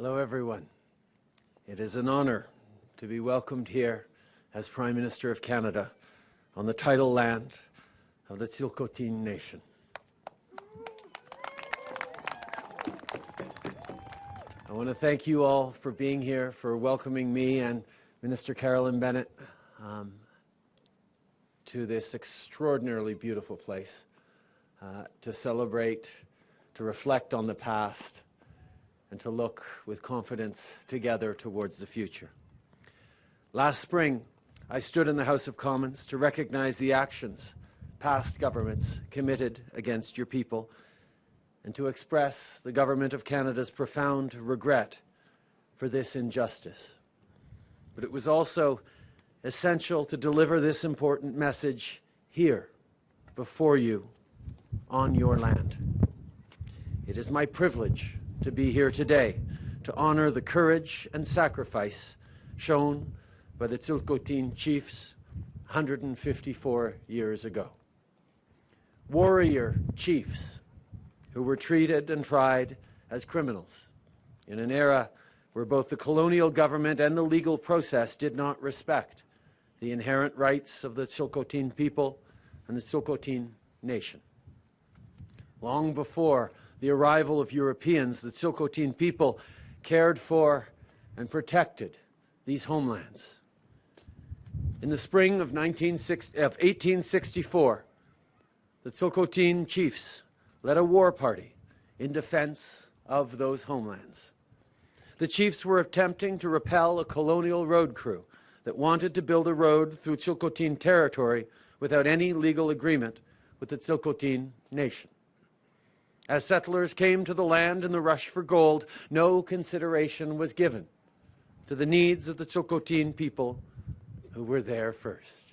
Hello, everyone. It is an honor to be welcomed here as Prime Minister of Canada on the tidal land of the Tsilhqot'in Nation. I want to thank you all for being here, for welcoming me and Minister Carolyn Bennett to this extraordinarily beautiful place to celebrate, to reflect on the past, and to look with confidence together towards the future. Last spring, I stood in the House of Commons to recognize the actions past governments committed against your people and to express the Government of Canada's profound regret for this injustice. But it was also essential to deliver this important message here, before you, on your land. It is my privilege to be here today to honor the courage and sacrifice shown by the Tsilhqot'in chiefs 154 years ago. Warrior chiefs who were treated and tried as criminals in an era where both the colonial government and the legal process did not respect the inherent rights of the Tsilhqot'in people and the Tsilhqot'in Nation. Long before the arrival of Europeans, the Tsilhqot'in people cared for and protected these homelands. In the spring of 1864, the Tsilhqot'in chiefs led a war party in defense of those homelands. The chiefs were attempting to repel a colonial road crew that wanted to build a road through Tsilhqot'in territory without any legal agreement with the Tsilhqot'in Nation. As settlers came to the land in the rush for gold, no consideration was given to the needs of the Tsilhqot'in people who were there first.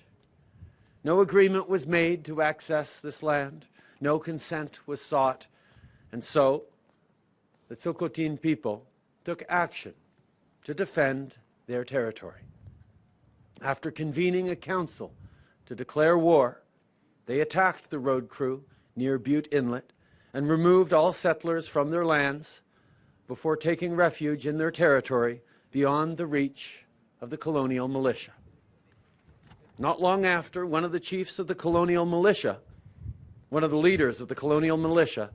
No agreement was made to access this land. No consent was sought. And so, the Tsilhqot'in people took action to defend their territory. After convening a council to declare war, they attacked the road crew near Butte Inlet and removed all settlers from their lands before taking refuge in their territory beyond the reach of the colonial militia. Not long after, one of the chiefs of the colonial militia, one of the leaders of the colonial militia,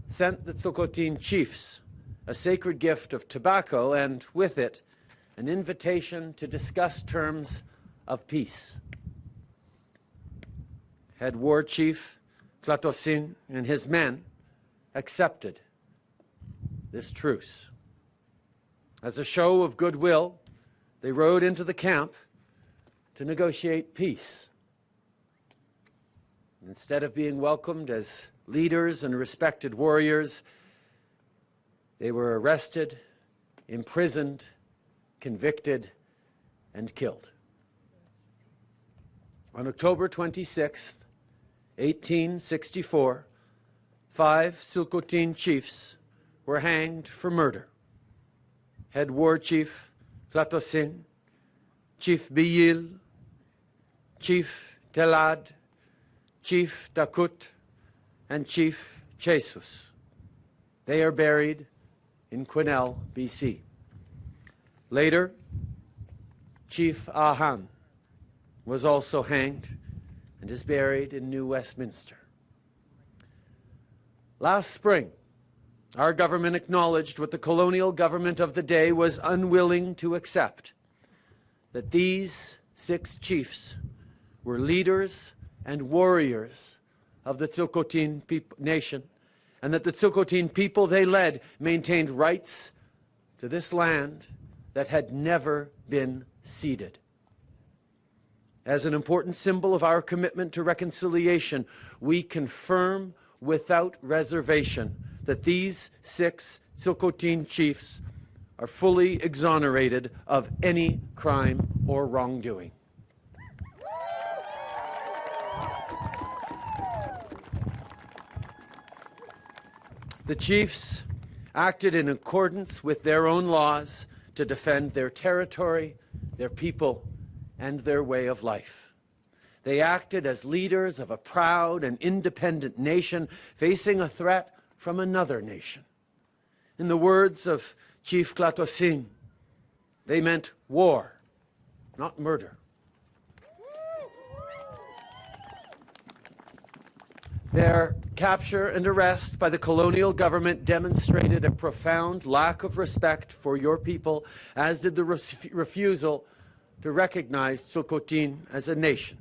sent the Tsilhqot'in chiefs a sacred gift of tobacco and, with it, an invitation to discuss terms of peace. Head War Chief Tsilhqot'in and his men accepted this truce. As a show of goodwill, they rode into the camp to negotiate peace. Instead of being welcomed as leaders and respected warriors, they were arrested, imprisoned, convicted, and killed. On October 26th, 1864, 5 Tsilhqot'in chiefs were hanged for murder. Head War Chief Tsilhqot'in, Chief Biyil, Chief Telad, Chief Takut, and Chief Jesus. They are buried in Quesnel, BC. Later, Chief Ahan was also hanged and is buried in New Westminster. Last spring, our government acknowledged what the colonial government of the day was unwilling to accept, that these 6 chiefs were leaders and warriors of the Tsilhqot'in Nation, and that the Tsilhqot'in people they led maintained rights to this land that had never been ceded. As an important symbol of our commitment to reconciliation, we confirm without reservation that these 6 Tsilhqot'in chiefs are fully exonerated of any crime or wrongdoing. The chiefs acted in accordance with their own laws to defend their territory, their people, and their way of life. They acted as leaders of a proud and independent nation facing a threat from another nation. In the words of Tsilhqot'in. They meant war, not murder. Their capture and arrest by the colonial government demonstrated a profound lack of respect for your people, as did the refusal to recognize Tsilhqot'in as a nation.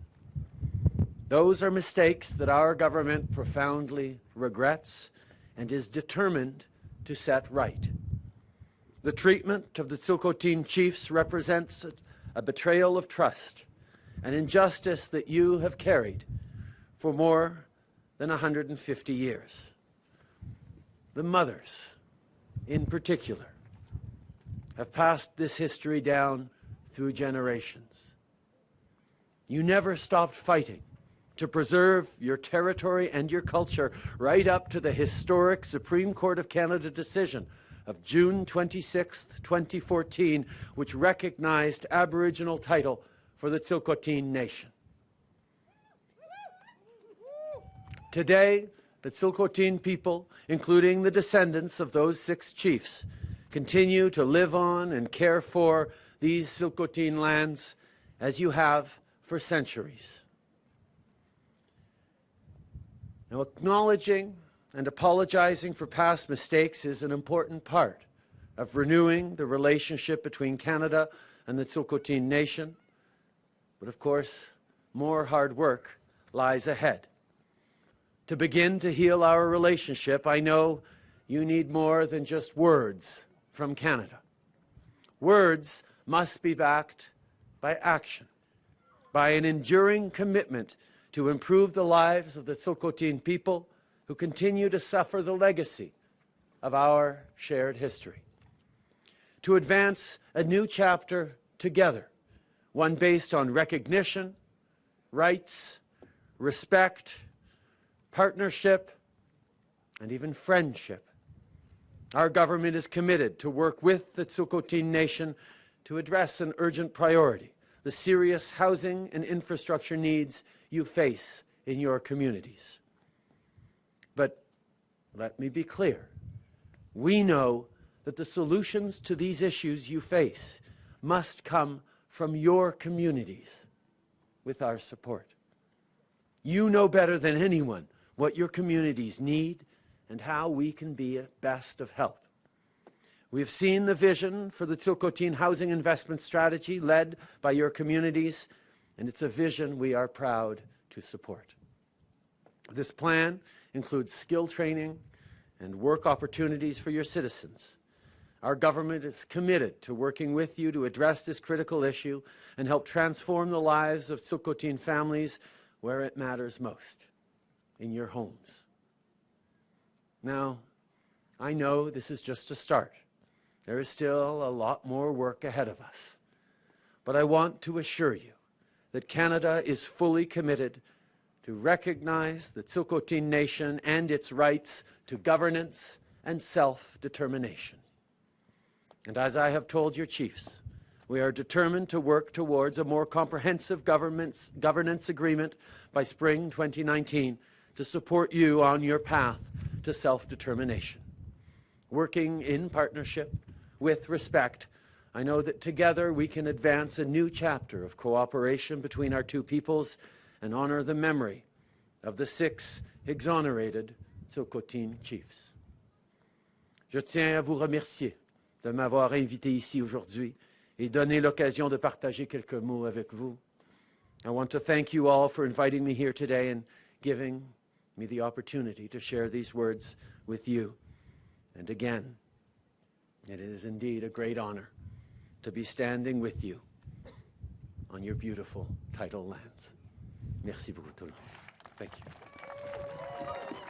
Those are mistakes that our government profoundly regrets and is determined to set right. The treatment of the Tsilhqot'in chiefs represents a betrayal of trust, an injustice that you have carried for more than 150 years. The mothers, in particular, have passed this history down through generations. You never stopped fighting to preserve your territory and your culture right up to the historic Supreme Court of Canada decision of June 26, 2014, which recognized Aboriginal title for the Tsilhqot'in Nation. Today, the Tsilhqot'in people, including the descendants of those 6 chiefs, continue to live on and care for these Tsilhqot'in lands as you have for centuries. Now, acknowledging and apologizing for past mistakes is an important part of renewing the relationship between Canada and the Tsilhqot'in Nation. But of course, more hard work lies ahead. To begin to heal our relationship, I know you need more than just words from Canada. Words must be backed by action, by an enduring commitment to improve the lives of the Tsilhqot'in people who continue to suffer the legacy of our shared history. To advance a new chapter together, one based on recognition, rights, respect, partnership, and even friendship. Our government is committed to work with the Tsilhqot'in Nation to address an urgent priority, the serious housing and infrastructure needs you face in your communities. But let me be clear. We know that the solutions to these issues you face must come from your communities with our support. You know better than anyone what your communities need and how we can be at best of help. We have seen the vision for the Tsilhqot'in housing investment strategy led by your communities, and it's a vision we are proud to support. This plan includes skill training and work opportunities for your citizens. Our government is committed to working with you to address this critical issue and help transform the lives of Tsilhqot'in families where it matters most, in your homes. Now, I know this is just a start. There is still a lot more work ahead of us. But I want to assure you that Canada is fully committed to recognize the Tsilhqot'in Nation and its rights to governance and self-determination. And as I have told your chiefs, we are determined to work towards a more comprehensive governance agreement by spring 2019 to support you on your path to self-determination. Working in partnership with respect, I know that together we can advance a new chapter of cooperation between our two peoples and honor the memory of the 6 exonerated Tsilhqot'in chiefs. Je tiens à vous remercier de m'avoir invité ici aujourd'hui et donner l'occasion de partager quelques mots avec vous. I want to thank you all for inviting me here today and giving me the opportunity to share these words with you. And again, it is indeed a great honor to be standing with you on your beautiful tidal lands. Merci beaucoup tout le monde. Thank you.